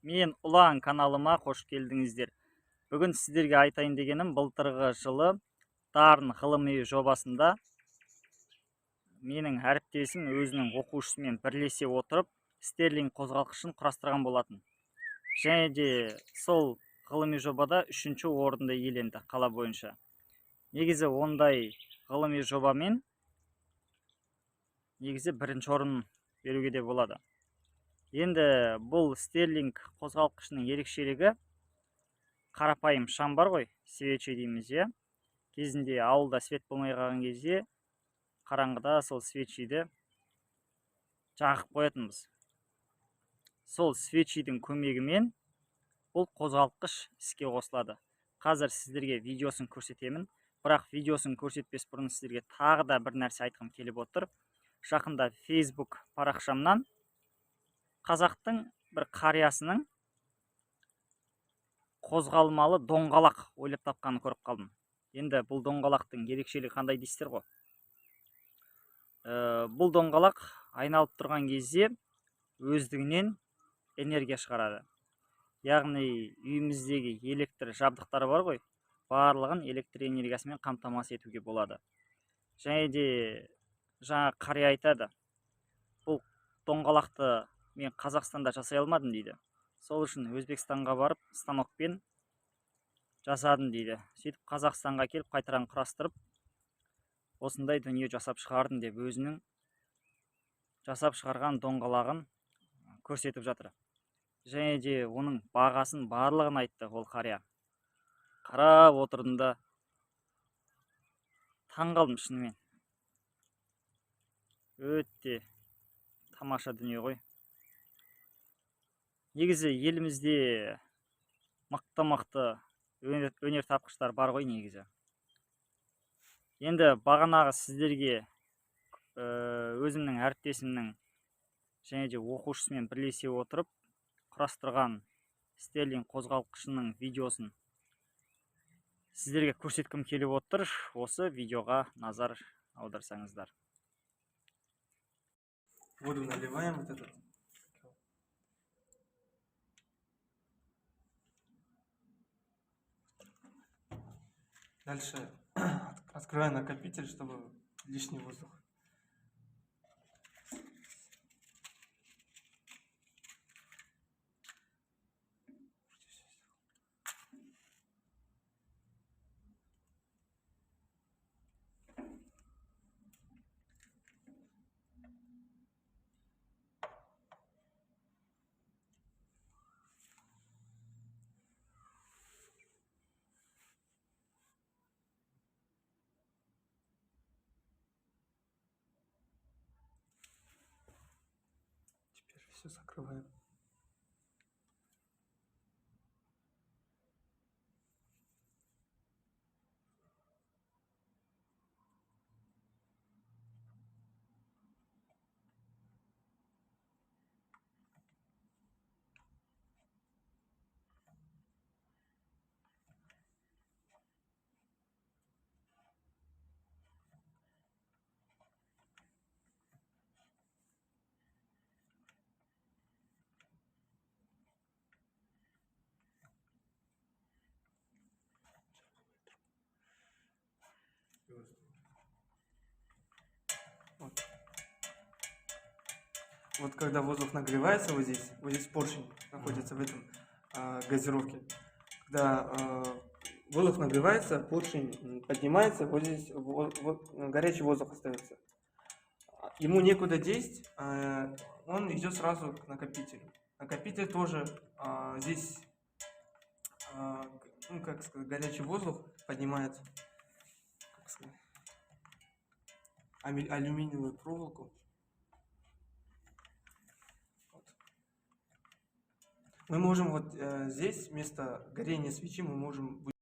Мен Ұлан каналыма қош келдіңіздер. Бүгін сіздерге айтайын дегенім, былтырғы жылы Дарын ғылыми жобасында менің әріптесім өзінің оқушысымен бірлесе отырып стерлинг қозғалтқышын құрастырған болатын. Және де сол ғылыми жобада 3-ші орынды иеленді қала бойынша. Негізі ондай ғылыми жобамен негізі 1-ші орын беруге де болады. Енді бұл стерлинг қозғалтқышының ерекшелігі, қарапайым шам бар ғой, свечи дейміз, иә. Кезінде ауылда свет болмай қалған кезде қараңғыда сол свечиді жағып қоятынбыз. Сол свечидің көмегімен бұл қозғалтқыш іске қосылады. Қазір сіздерге видеосын көрсетемін, бірақ видеосын көрсетпес бұрын сіздерге тағы да бір нәрсе айтқым келіп отыр. Жақында Facebook парақшамнан қазақтың бір қариясының қозғалмалы доңғалақ ойлап тапқанын көріп қалдым. Енді бұл доңғалақтың ерекшелігі қандай дейсіздер ғой? Бұл доңғалақ айналып тұрған кезде өздігінен энергия шығарады. Яғни үйіміздегі электр жабдықтары бар ғой, барлығын электр энергиясымен қамтамасыз етуге болады. Және де жаңа қария айтады, бұл доңғалақты мен Қазақстанда жасай алмадым дейді. Сол үшін Өзбекстанға барып станокпен жасадым дейді. Сөйтіп Қазақстанға келіп қайтадан құрастырып, осындай дүние жасап шығардым деп өзінің жасап шығарған доңғалағын көрсетіп жатыр. Және де оның бағасын барлығын айтты ол қария. Қарап отырдым да таң қалдым шынымен. Өте тамаша дүние ғой. Негізі елімізде мықты өнертапқыштар бар ғой негізі. Енді бағанағы сіздерге өзімнің әріптесімнің және де оқушысымен бірлесе отырып құрастырған стерлинг қозғалтқышының видеосын сіздерге көрсеткім келіп отыр. Осы видеоға назар аударсаңыздар. Воду наливаем вот этот. Дальше открываю накопитель, чтобы лишний воздух. Теперь все закрываем. Вот когда воздух нагревается вот здесь поршень находится в этом газировке. Когда воздух нагревается, поршень поднимается, вот здесь горячий воздух остается. Ему некуда деть, он идет сразу к накопителю. Накопитель тоже здесь, ну как сказать, горячий воздух поднимает, как сказать, алюминиевую проволоку. Мы можем вот здесь вместо горения свечи мы можем